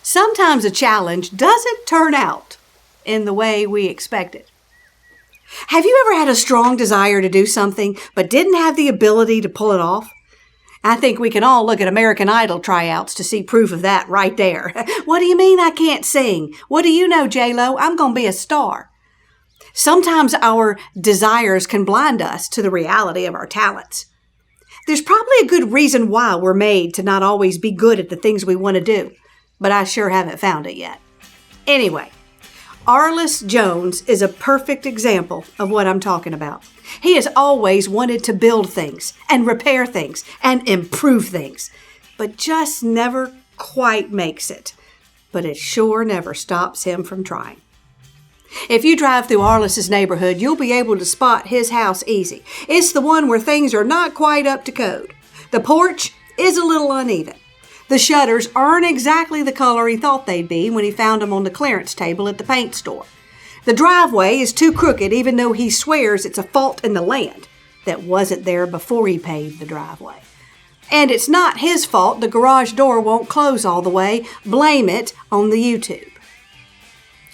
sometimes a challenge doesn't turn out in the way we expected. Have you ever had a strong desire to do something but didn't have the ability to pull it off? I think we can all look at American Idol tryouts to see proof of that right there. What do you mean I can't sing? What do you know, J-Lo? I'm going to be a star. Sometimes our desires can blind us to the reality of our talents. There's probably a good reason why we're made to not always be good at the things we want to do, but I sure haven't found it yet. Anyway, Arlis Jones is a perfect example of what I'm talking about. He has always wanted to build things and repair things and improve things, but just never quite makes it. But it sure never stops him from trying. If you drive through Arlis's neighborhood, you'll be able to spot his house easy. It's the one where things are not quite up to code. The porch is a little uneven. The shutters aren't exactly the color he thought they'd be when he found them on the clearance table at the paint store. The driveway is too crooked, even though he swears it's a fault in the land that wasn't there before he paved the driveway. And it's not his fault the garage door won't close all the way. Blame it on the YouTube.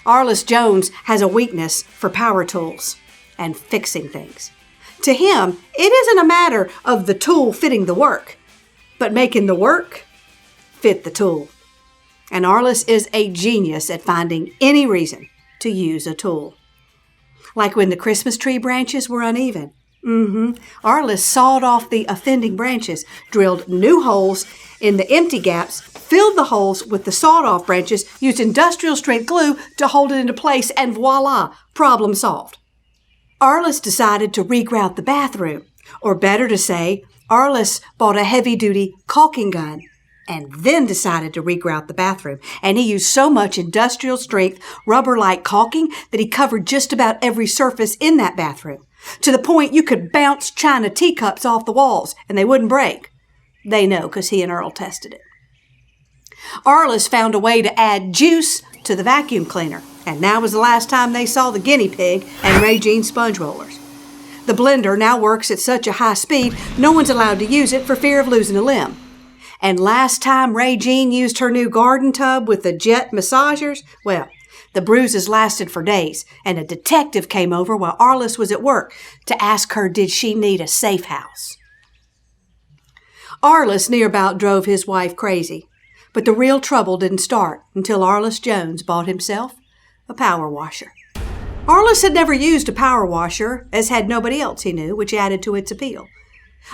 Arlis Jones has a weakness for power tools and fixing things. To him, it isn't a matter of the tool fitting the work, but making the work fit the tool. And Arlis is a genius at finding any reason to use a tool. Like when the Christmas tree branches were uneven. Arlis sawed off the offending branches, drilled new holes in the empty gaps, filled the holes with the sawed-off branches, used industrial-strength glue to hold it into place, and voila, problem solved. Arlis decided to regrout the bathroom, or better to say, Arlis bought a heavy-duty caulking gun and then decided to regrout the bathroom. And he used so much industrial-strength rubber-like caulking that he covered just about every surface in that bathroom, to the point you could bounce china teacups off the walls and they wouldn't break. They know because he and Earl tested it. Arlis found a way to add juice to the vacuum cleaner, and that was the last time they saw the guinea pig and Ray Jean sponge rollers. The blender now works at such a high speed, no one's allowed to use it for fear of losing a limb. And last time Ray Jean used her new garden tub with the jet massagers, well, the bruises lasted for days, and a detective came over while Arlis was at work to ask her did she need a safe house. Arlis near about drove his wife crazy, but the real trouble didn't start until Arlis Jones bought himself a power washer. Arlis had never used a power washer, as had nobody else he knew, which added to its appeal.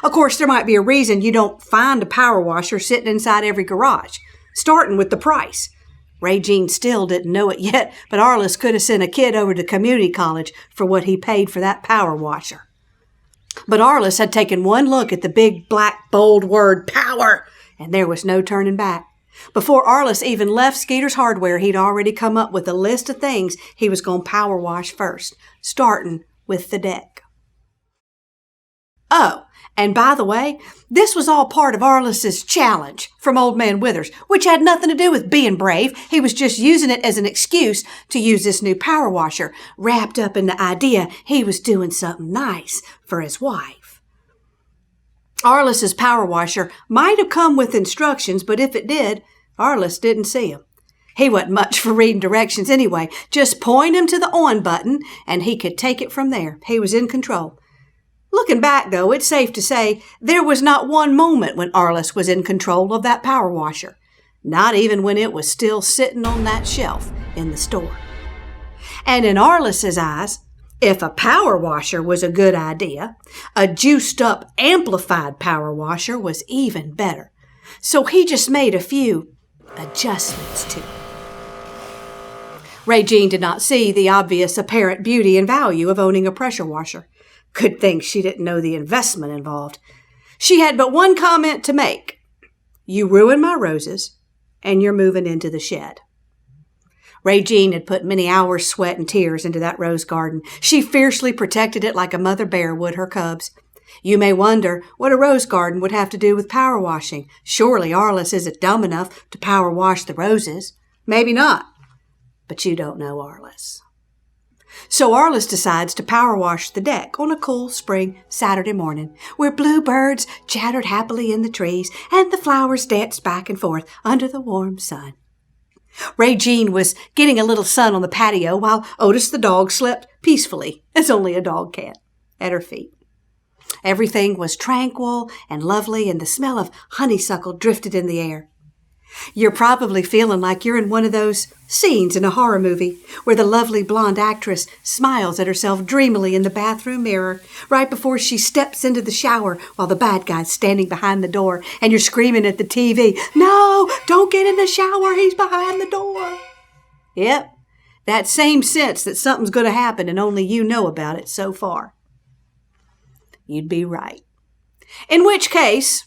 Of course, there might be a reason you don't find a power washer sitting inside every garage, starting with the price. Ray Jean still didn't know it yet, but Arlis could have sent a kid over to community college for what he paid for that power washer. But Arlis had taken one look at the big, black, bold word, power, and there was no turning back. Before Arlis even left Skeeter's Hardware, he'd already come up with a list of things he was going to power wash first, starting with the deck. Oh, and by the way, this was all part of Arlis's challenge from Old Man Withers, which had nothing to do with being brave. He was just using it as an excuse to use this new power washer, wrapped up in the idea he was doing something nice for his wife. Arlis's power washer might have come with instructions, but if it did, Arlis didn't see them. He wasn't much for reading directions anyway. Just point him to the on button, and he could take it from there. He was in control. Looking back, though, it's safe to say there was not one moment when Arlis was in control of that power washer, not even when it was still sitting on that shelf in the store. And in Arlis's eyes, if a power washer was a good idea, a juiced-up, amplified power washer was even better. So he just made a few adjustments to it. Ray Jean did not see the obvious apparent beauty and value of owning a pressure washer. Good thing she didn't know the investment involved. She had but one comment to make. You ruined my roses, and you're moving into the shed. Ray Jean had put many hours, sweat, and tears into that rose garden. She fiercely protected it like a mother bear would her cubs. You may wonder what a rose garden would have to do with power washing. Surely Arlis isn't dumb enough to power wash the roses. Maybe not. But you don't know Arlis. So Arlis decides to power wash the deck on a cool spring Saturday morning, where bluebirds chattered happily in the trees and the flowers danced back and forth under the warm sun. Ray Jean was getting a little sun on the patio while Otis the dog slept peacefully, as only a dog can, at her feet. Everything was tranquil and lovely, and the smell of honeysuckle drifted in the air. You're probably feeling like you're in one of those scenes in a horror movie where the lovely blonde actress smiles at herself dreamily in the bathroom mirror right before she steps into the shower while the bad guy's standing behind the door and you're screaming at the TV, "No, don't get in the shower, he's behind the door." Yep, that same sense that something's going to happen and only you know about it so far. You'd be right. In which case,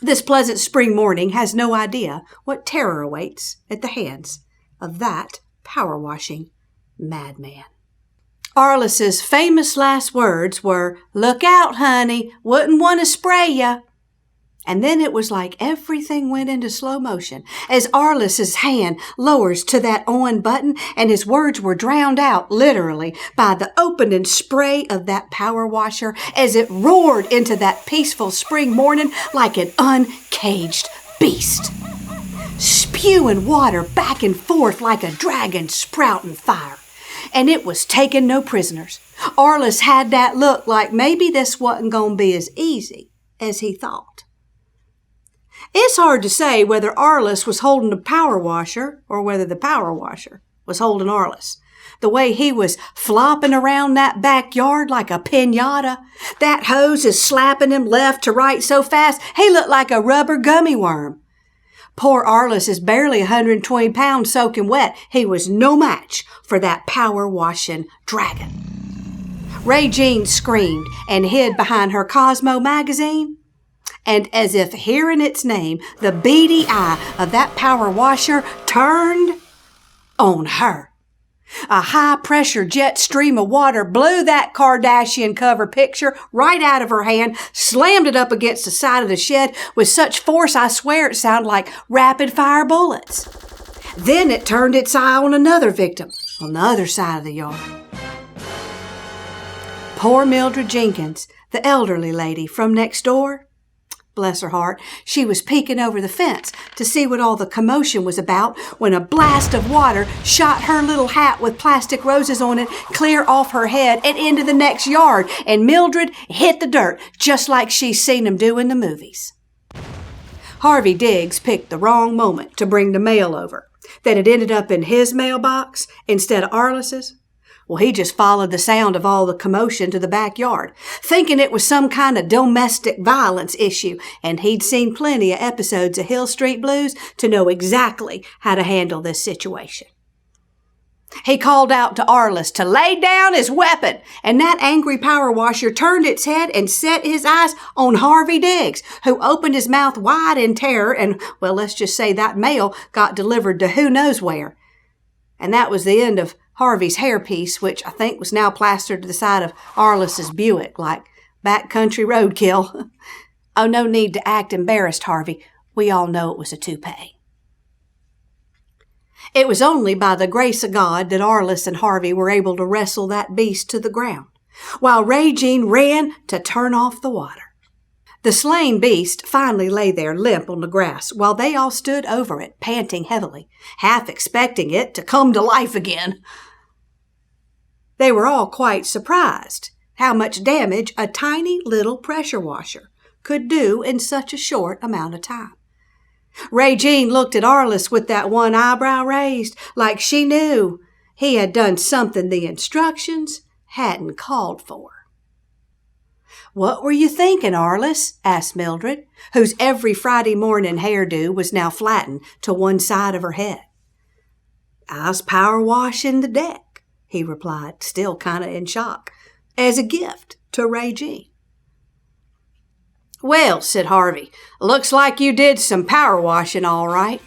this pleasant spring morning has no idea what terror awaits at the hands of that power-washing madman. Arlis's famous last words were, "Look out, honey, wouldn't want to spray ya." And then it was like everything went into slow motion as Arlis's hand lowers to that on button and his words were drowned out, literally, by the opening spray of that power washer as it roared into that peaceful spring morning like an uncaged beast, spewing water back and forth like a dragon sprouting fire. And it was taking no prisoners. Arlis had that look like maybe this wasn't going to be as easy as he thought. It's hard to say whether Arlis was holding the power washer or whether the power washer was holding Arlis. The way he was flopping around that backyard like a piñata, that hose is slapping him left to right so fast he looked like a rubber gummy worm. Poor Arlis is barely 120 pounds soaking wet. He was no match for that power-washing dragon. Ray Jean screamed and hid behind her Cosmo magazine. And as if hearing its name, the beady eye of that power washer turned on her. A high-pressure jet stream of water blew that Kardashian cover picture right out of her hand, slammed it up against the side of the shed with such force I swear it sounded like rapid-fire bullets. Then it turned its eye on another victim on the other side of the yard. Poor Mildred Jenkins, the elderly lady from next door. Bless her heart, she was peeking over the fence to see what all the commotion was about when a blast of water shot her little hat with plastic roses on it clear off her head and into the next yard, and Mildred hit the dirt just like she's seen them do in the movies. Harvey Diggs picked the wrong moment to bring the mail over, that it ended up in his mailbox instead of Arlis's. Well, he just followed the sound of all the commotion to the backyard, thinking it was some kind of domestic violence issue, and he'd seen plenty of episodes of Hill Street Blues to know exactly how to handle this situation. He called out to Arlis to lay down his weapon, and that angry power washer turned its head and set his eyes on Harvey Diggs, who opened his mouth wide in terror, and, well, let's just say that mail got delivered to who knows where. And that was the end of Harvey's hairpiece, which I think was now plastered to the side of Arlis's Buick, like backcountry roadkill. Oh, no need to act embarrassed, Harvey. We all know it was a toupee. It was only by the grace of God that Arlis and Harvey were able to wrestle that beast to the ground, while Ray Jean ran to turn off the water. The slain beast finally lay there limp on the grass while they all stood over it, panting heavily, half expecting it to come to life again. They were all quite surprised how much damage a tiny little pressure washer could do in such a short amount of time. Ray Jean looked at Arlis with that one eyebrow raised, like she knew he had done something the instructions hadn't called for. "What were you thinking, Arlis?" asked Mildred, whose every Friday morning hairdo was now flattened to one side of her head. "I's power washing the deck," he replied, still kind of in shock, as a gift to Ray Jean. "Well," said Harvey, "looks like you did some power washing all right."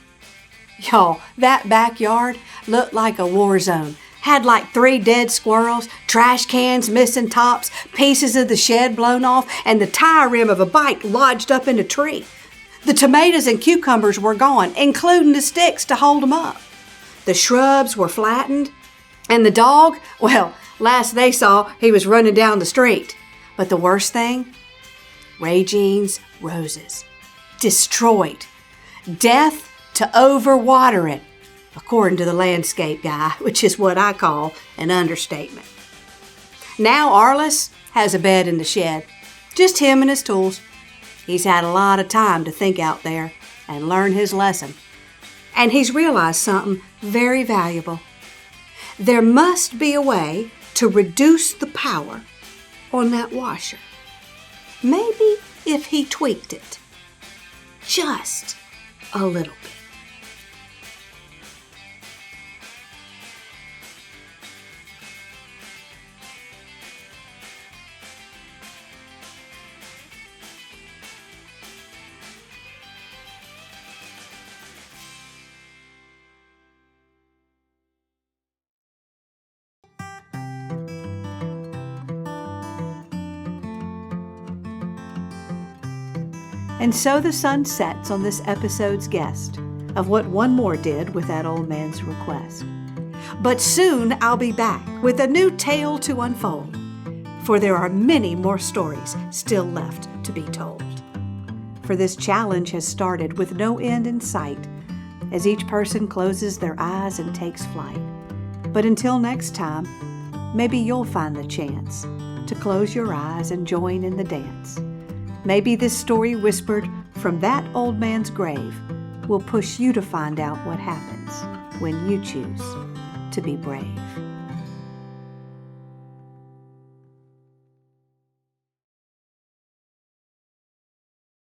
Y'all, that backyard looked like a war zone. Had like 3 dead squirrels, trash cans missing tops, pieces of the shed blown off, and the tire rim of a bike lodged up in a tree. The tomatoes and cucumbers were gone, including the sticks to hold them up. The shrubs were flattened, and the dog, well, last they saw, he was running down the street. But the worst thing? Ray Jean's roses. Destroyed. Death to overwatering. according to the landscape guy, which is what I call an understatement. Now Arlis has a bed in the shed, just him and his tools. He's had a lot of time to think out there and learn his lesson. And he's realized something very valuable. There must be a way to reduce the power on that washer. Maybe if he tweaked it just a little bit. And so the sun sets on this episode's guest of what one more did with that old man's request. But soon I'll be back with a new tale to unfold, for there are many more stories still left to be told. For this challenge has started with no end in sight, as each person closes their eyes and takes flight. But until next time, maybe you'll find the chance to close your eyes and join in the dance. Maybe this story whispered from that old man's grave will push you to find out what happens when you choose to be brave.